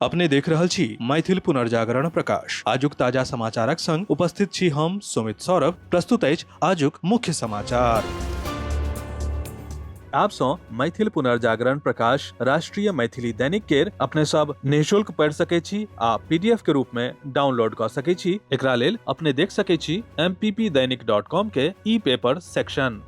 अपने देख रहल छी मैथिल पुनर्जागरण प्रकाश। आजुक ताजा समाचारक संग उपस्थित छी हम सुमित सौरभ। प्रस्तुत अछि आजुक मुख्य समाचार। आप सो मैथिल पुनर्जागरण प्रकाश राष्ट्रीय मैथिली दैनिक केर अपने सब निःशुल्क पढ़ सके छी आ पीडीएफ के रूप में डाउनलोड कर सके छी। एकरा लेल अपने देख सके छी mppdainik.com के ई पेपर सेक्शन।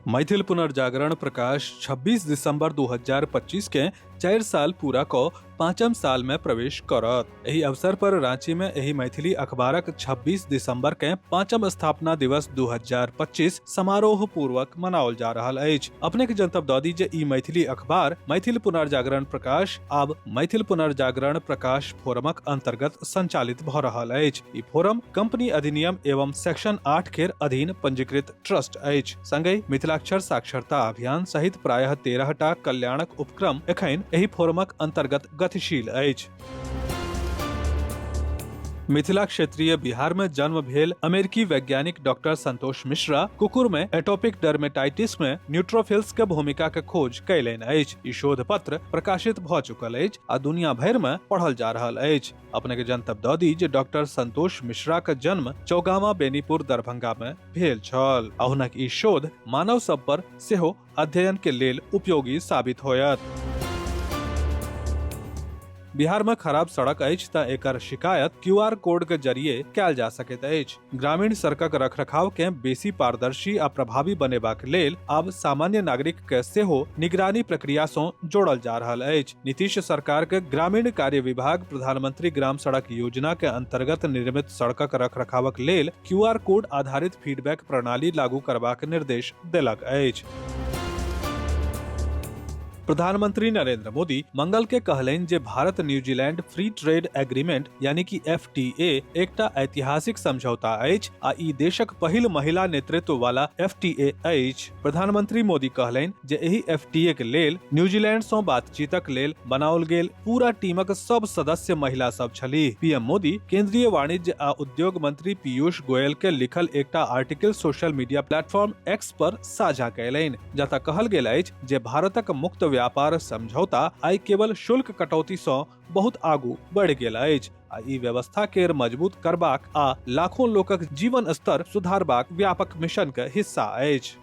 मैथिल पुनर्जागरण प्रकाश 26 दिसंबर 2025 के 4 साल पूरा को 5म साल में प्रवेश करत। एही अवसर पर रांची में एही मैथिली अखबारक 26 दिसंबर के 5म स्थापना दिवस 2025 समारोह पूर्वक मनाओल जा रहल अछि। अपने के जनतब दऽ दी जे ई मैथिली अखबार मैथिल पुनर्जागरण प्रकाश आब मैथिल पुनर्जागरण प्रकाश फोरमक अंतर्गत संचालित भऽ रहल अछि। ई फोरम कंपनी अधिनियम एवं सेक्शन 8 केर अधीन पंजीकृत ट्रस्ट अछि। संगहि मिथिलाक्षर साक्षरता अभियान सहित प्रायः 13 टा कल्याणक उपक्रम एखन एही फोरमक अंतर्गत गतिशील अछि। मिथिला क्षेत्रीय बिहार में जन्म भेल अमेरिकी वैज्ञानिक डॉक्टर संतोष मिश्रा कुकुर में एटोपिक डर्मेटाइटिस में न्यूट्रोफिल्स के भूमिका के खोज कयलनि अछि। ई शोध पत्र प्रकाशित भऽ चुकल अछि आ दुनिया भरि में पढ़ल जा रहल अछि। अपने के जनतब दऽ दी जे डॉक्टर संतोष मिश्रा के जन्म चौगामा बेनीपुर दरभंगा में भेल छल आ हुनक ई शोध मानव सब पर सेहो अध्ययन के लेल उपयोगी साबित होयत। बिहार में खराब सड़क अछि तऽ एकर शिकायत क्यूआर कोड के जरिए कैल जा सकैत अछि। ग्रामीण सड़कक रखरखाव के बेसी पारदर्शी आ प्रभावी बनेबाक लेल आब सामान्य नागरिक के सेहो निगरानी प्रक्रिया सँ जोड़ल जा रहल अछि। नीतीश सरकार के ग्रामीण कार्य विभाग प्रधानमंत्री ग्राम सड़क योजना के अंतर्गत निर्मित सड़कक रखरखावक लेल क्यूआर कोड आधारित फीडबैक प्रणाली लागू करबाक निर्देश देलक अछि। प्रधानमंत्री नरेंद्र मोदी मंगल के कहलनि जे Bharat New Zealand free trade agreement यानी कि एफटीए एकटा ऐतिहासिक समझौता अछि आ ई देशक पहिल महिला नेतृत्व वाला एफटीए अछि। प्रधानमंत्री मोदी कहलनि जे एही एफटीए के लेल न्यूजीलैंड सँ बातचीतक लेल बनाओल गेल पूरा टीमक सब सदस्य महिला सब छलीह। पीएम मोदी केंद्रीय वाणिज्य आ उद्योग मंत्री पीयूष गोयल के लिखल एकटा article social media platform x पर साझा कयलनि जतऽ कहल गेल अछि जे भारतक मुक्त व्यापार समझौता आइ केवल शुल्क कटौती सँ बहुत आगू बढ़ि गेल अछि आ ई व्यवस्था केर मजबूत करबाक आ लाखों लोकक जीवन स्तर सुधारबाक व्यापक मिशन के हिस्सा अछि।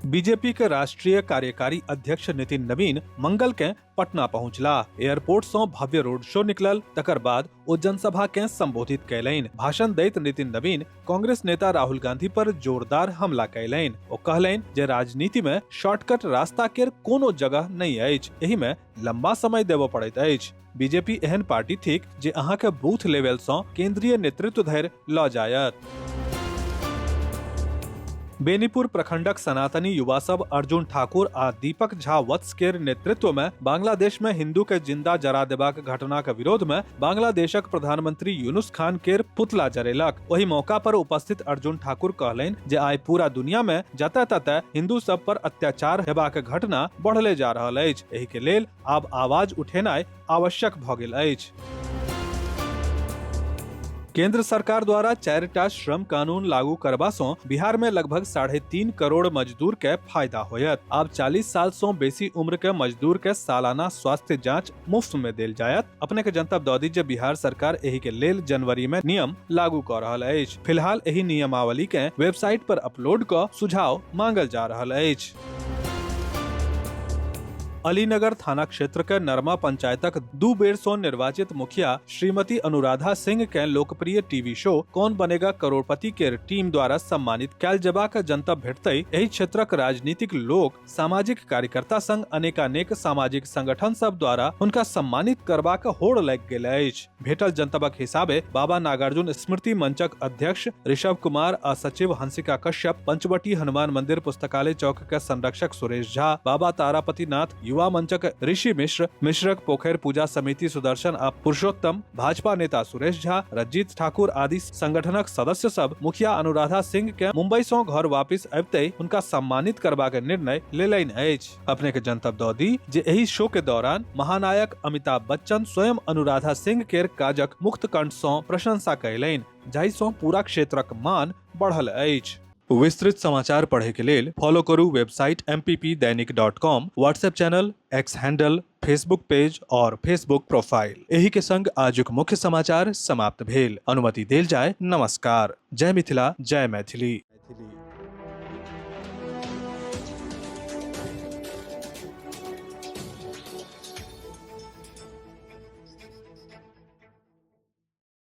बीजेपी के राष्ट्रीय कार्यकारी अध्यक्ष नितिन नवीन मंगल के पटना पहुंचला। एयरपोर्ट सँ भव्य रोड शो निकलल। तकर बाद ओ जनसभा के संबोधित कयलनि। भाषण दैत नितिन नवीन कांग्रेस नेता राहुल गांधी पर जोरदार हमला कयलनि। ओ कहलनि जे राजनीति में शॉर्टकट रास्ता केर कोनो जगह नहीं अछि। एही में लंबा समय देबऽ पड़ैत अछि। बीजेपी एहन पार्टी थिक जे अहाँ के बूथ लेवल सँ केंद्रीय नेतृत्व धरि लऽ जायत। बेनीपुर प्रखंडक सनातनी युवा सब अर्जुन ठाकुर आ दीपक झा वत्स केर नेतृत्व में बांग्लादेश में हिंदू के जिंदा जरा देबाक घटना के विरोध में बांग्लादेशक प्रधानमंत्री यूनुस खान केर पुतला जरेलक। ओही मौका पर उपस्थित अर्जुन ठाकुर कहलनि जे आइ पूरा दुनिया में जतऽ ततऽ हिंदू सब पर अत्याचार हेबाक घटना बढ़ले जा रहल अछि। एही के लेल आब आवाज उठेनाइ आवश्यक भऽ गेल अछि। केंद्र सरकार द्वारा 4टा श्रम कानून लागू करबा सँ बिहार में लगभग 3.5 करोड़ मजदूर के फायदा होयत। अब 40 साल सँ बेसी उम्र के मजदूर के सालाना स्वास्थ्य जांच मुफ्त में देल जायत। अपने के जनतब दऽ दी जे बिहार सरकार एही के लेल जनवरी में नियम लागू कऽ रहल अछि। फिलहाल एही नियमावली के वेबसाइट पर अपलोड कऽ सुझाव मांगल जा रहल अछि। अलीनगर थाना क्षेत्र के नरमा पंचायतक 2 बेर सँ निर्वाचित मुखिया श्रीमती अनुराधा सिंह के लोकप्रिय टीवी शो कौन बनेगा करोड़पति केर टीम द्वारा सम्मानित कैल जेबाक जनतब भेटतै। एही क्षेत्रक राजनीतिक लोक, सामाजिक कार्यकर्ता संग अनेकानेक सामाजिक संगठन सब द्वारा हुनका सम्मानित करबाक होड़ लागि गेल अछि। भेटल जनतबक हिसाबे बाबा नागार्जुन स्मृति मंचक अध्यक्ष ऋषभ कुमार आ सचिव हंसिका कश्यप, पंचवटी हनुमान मंदिर पुस्तकालय चौक के संरक्षक सुरेश झा, बाबा तारापतिनाथ युवा मंचक ऋषि मिश्र, मिश्रक पोखर पूजा समिति सुदर्शन आ पुरुषोत्तम, भाजपा नेता सुरेश झा, रंजीत ठाकुर आदि संगठनक सदस्य सब मुखिया अनुराधा सिंह के मुंबई सँ घर वापिस अबिते हुनका सम्मानित करबाक निर्णय लेलनि अछि। अपने के जनतब दऽ दी जे एही शो के दौरान महानायक अमिताभ बच्चन स्वयं अनुराधा सिंह केर काजक मुक्त कंठ सँ प्रशंसा कयलनि, जाहि सँ पूरा क्षेत्रक मान बढ़ल अछि। विस्तृत समाचार पढ़े के लेल फॉलो करू website mppdainik.com, WhatsApp channel, x handle, Facebook page और फेसबुक प्रोफाइल। एही के संग आजुक मुख्य समाचार समाप्त भेल। अनुमति देल जाय। नमस्कार। जय मिथिला, जय मैथिली।